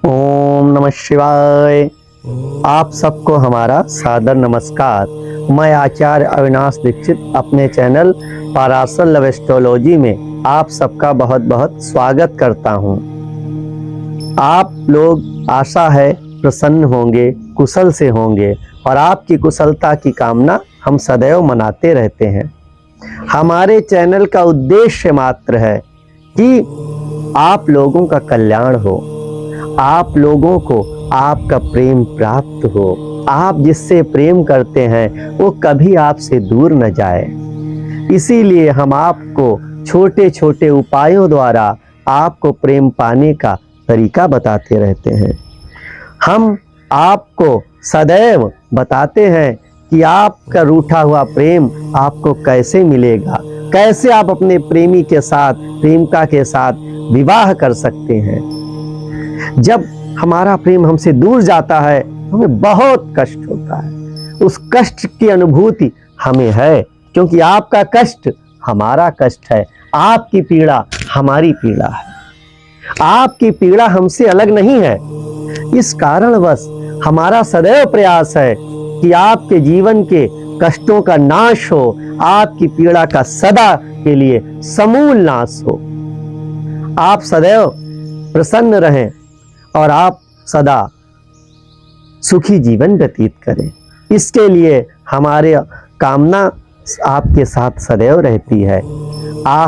ओम नमः शिवाय। आप सबको हमारा सादर नमस्कार। मैं आचार्य अविनाश दीक्षित अपने चैनल पाराशर लव एस्ट्रोलॉजी में आप सबका बहुत बहुत स्वागत करता हूं। आप लोग आशा है प्रसन्न होंगे, कुशल से होंगे और आपकी कुशलता की कामना हम सदैव मनाते रहते हैं। हमारे चैनल का उद्देश्य मात्र है कि आप लोगों का कल्याण हो, आप लोगों को आपका प्रेम प्राप्त हो, आप जिससे प्रेम करते हैं वो कभी आपसे दूर न जाए। इसीलिए हम आपको छोटे छोटे उपायों द्वारा आपको प्रेम पाने का तरीका बताते रहते हैं। हम आपको सदैव बताते हैं कि आपका रूठा हुआ प्रेम आपको कैसे मिलेगा, कैसे आप अपने प्रेमी के साथ, प्रेमिका के साथ विवाह कर सकते हैं। जब हमारा प्रेम हमसे दूर जाता है हमें बहुत कष्ट होता है। उस कष्ट की अनुभूति हमें है, क्योंकि आपका कष्ट हमारा कष्ट है, आपकी पीड़ा हमारी पीड़ा है, आपकी पीड़ा हमसे अलग नहीं है। इस कारणवश हमारा सदैव प्रयास है कि आपके जीवन के कष्टों का नाश हो, आपकी पीड़ा का सदा के लिए समूल नाश हो, आप सदैव प्रसन्न रहें और आप सदा सुखी जीवन व्यतीत करें। इसके लिए हमारे कामना आपके साथ सदैव रहती है।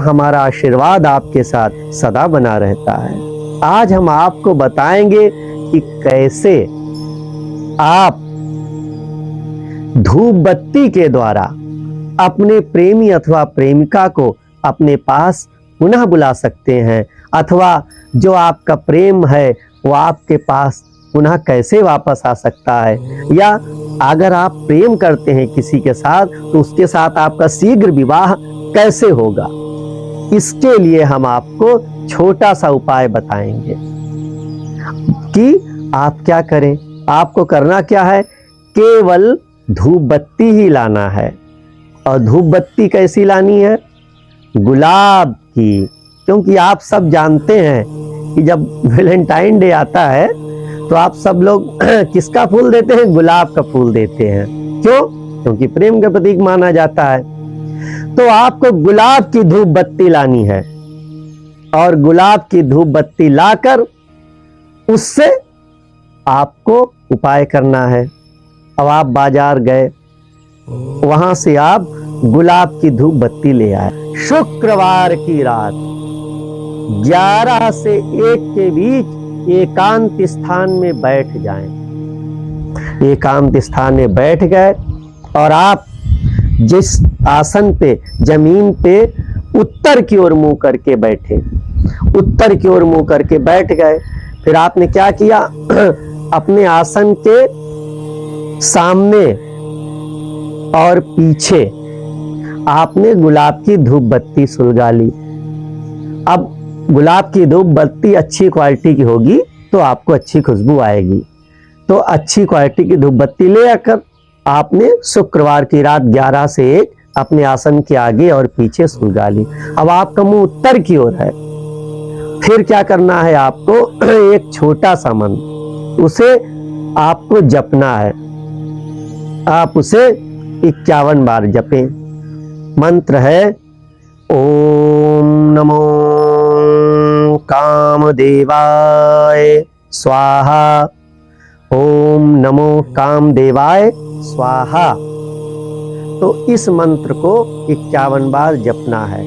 हमारा आशीर्वाद आपके साथ सदा बना रहता है। आज हम आपको बताएंगे कि कैसे आप धूप बत्ती के द्वारा अपने प्रेमी अथवा प्रेमिका को अपने पास पुनः बुला सकते हैं, अथवा जो आपका प्रेम है वो आपके पास पुनः कैसे वापस आ सकता है, या अगर आप प्रेम करते हैं किसी के साथ तो उसके साथ आपका शीघ्र विवाह कैसे होगा। इसके लिए हम आपको छोटा सा उपाय बताएंगे कि आप क्या करें। आपको करना क्या है, केवल धूप बत्ती ही लाना है। और धूप बत्ती कैसी लानी है, गुलाब की। क्योंकि आप सब जानते हैं कि जब वैलेंटाइन डे आता है तो आप सब लोग किसका फूल देते हैं, गुलाब का फूल देते हैं। क्यों? क्योंकि प्रेम का प्रतीक माना जाता है। तो आपको गुलाब की धूप बत्ती लानी है और गुलाब की धूप बत्ती लाकर उससे आपको उपाय करना है। अब आप बाजार गए, वहां से आप गुलाब की धूप बत्ती ले आए। शुक्रवार की रात 11 से 1 के बीच एकांत स्थान में बैठ जाएं। एकांत स्थान में बैठ गए और आप जिस आसन पे, जमीन पे उत्तर की ओर मुंह करके बैठे, उत्तर की ओर मुंह करके बैठ गए। फिर आपने क्या किया, अपने आसन के सामने और पीछे आपने गुलाब की धूप बत्ती सुलगा ली। अब गुलाब की धूप बत्ती अच्छी क्वालिटी की होगी तो आपको अच्छी खुशबू आएगी। तो अच्छी क्वालिटी की धूप बत्ती ले आकर आपने शुक्रवार की रात 11 से 1 अपने आसन के आगे और पीछे सुलगा ली। अब आपका मुंह उत्तर की ओर है। फिर क्या करना है, आपको एक छोटा सा मंत्र, उसे आपको जपना है। आप उसे 51 बार जपें। मंत्र है ओम नमो कामदेवाय स्वाहा, ओम नमो कामदेवाय स्वाहा। तो इस मंत्र को 51 बार जपना है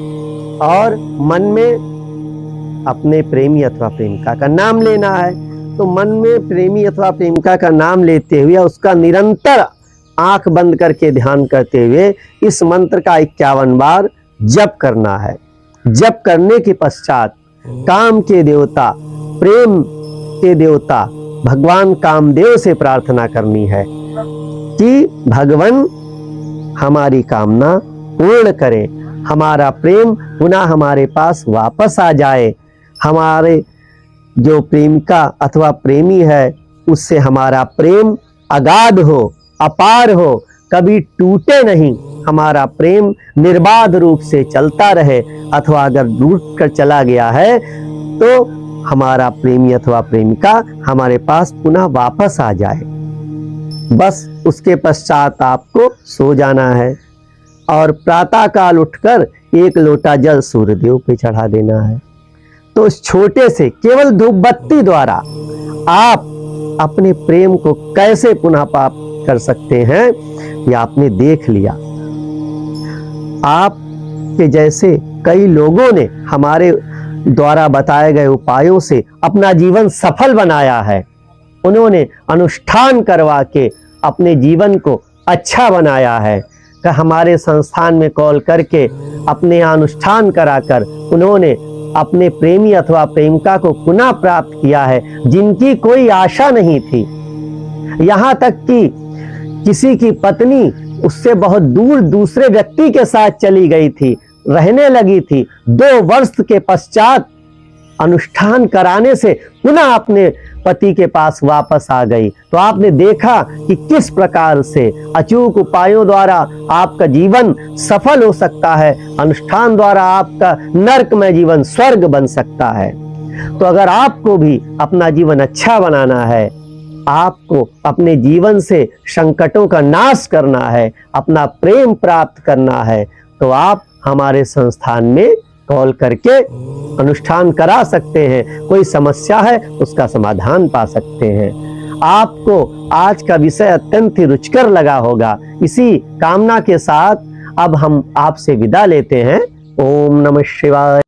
और मन में अपने प्रेमी अथवा प्रेमिका का नाम लेना है। तो मन में प्रेमी अथवा प्रेमिका का नाम लेते हुए उसका निरंतर आंख बंद करके ध्यान करते हुए इस मंत्र का 51 बार जप करना है। जप करने के पश्चात काम के देवता, प्रेम के देवता भगवान कामदेव से प्रार्थना करनी है कि भगवान हमारी कामना पूर्ण करें, हमारा प्रेम पुनः हमारे पास वापस आ जाए, हमारे जो प्रेमिका अथवा प्रेमी है उससे हमारा प्रेम अगाध हो, अपार हो, कभी टूटे नहीं, हमारा प्रेम निर्बाध रूप से चलता रहे। अथवा अगर टूट कर चला गया है तो हमारा प्रेमी अथवा प्रेमिका हमारे पास पुनः वापस आ जाए। बस उसके पश्चात आपको सो जाना है और प्रातःकाल उठकर एक लोटा जल सूर्यदेव पे चढ़ा देना है। तो इस छोटे से केवल धूप बत्ती द्वारा आप अपने प्रेम को कैसे पुनः प्राप्त कर सकते हैं, यह आपने देख लिया। आप के जैसे कई लोगों ने हमारे द्वारा बताए गए उपायों से अपना जीवन सफल बनाया है। उन्होंने अनुष्ठान करवा के अपने जीवन को अच्छा बनाया है। कि हमारे संस्थान में कॉल करके अपने अनुष्ठान कराकर उन्होंने अपने प्रेमी अथवा प्रेमिका को पुनः प्राप्त किया है, जिनकी कोई आशा नहीं थी। यहाँ तक कि किसी की पत्नी उससे बहुत दूर दूसरे व्यक्ति के साथ चली गई थी, रहने लगी थी। 2 वर्ष के पश्चात अनुष्ठान कराने से पुनः अपने पति के पास वापस आ गई। तो आपने देखा कि किस प्रकार से अचूक उपायों द्वारा आपका जीवन सफल हो सकता है। अनुष्ठान द्वारा आपका नरकमय जीवन स्वर्ग बन सकता है। तो अगर आपको भी अपना जीवन अच्छा बनाना है, आपको अपने जीवन से संकटों का नाश करना है, अपना प्रेम प्राप्त करना है, तो आप हमारे संस्थान में कॉल करके अनुष्ठान करा सकते हैं। कोई समस्या है उसका समाधान पा सकते हैं। आपको आज का विषय अत्यंत ही रुचिकर लगा होगा। इसी कामना के साथ अब हम आपसे विदा लेते हैं। ओम नमः शिवाय।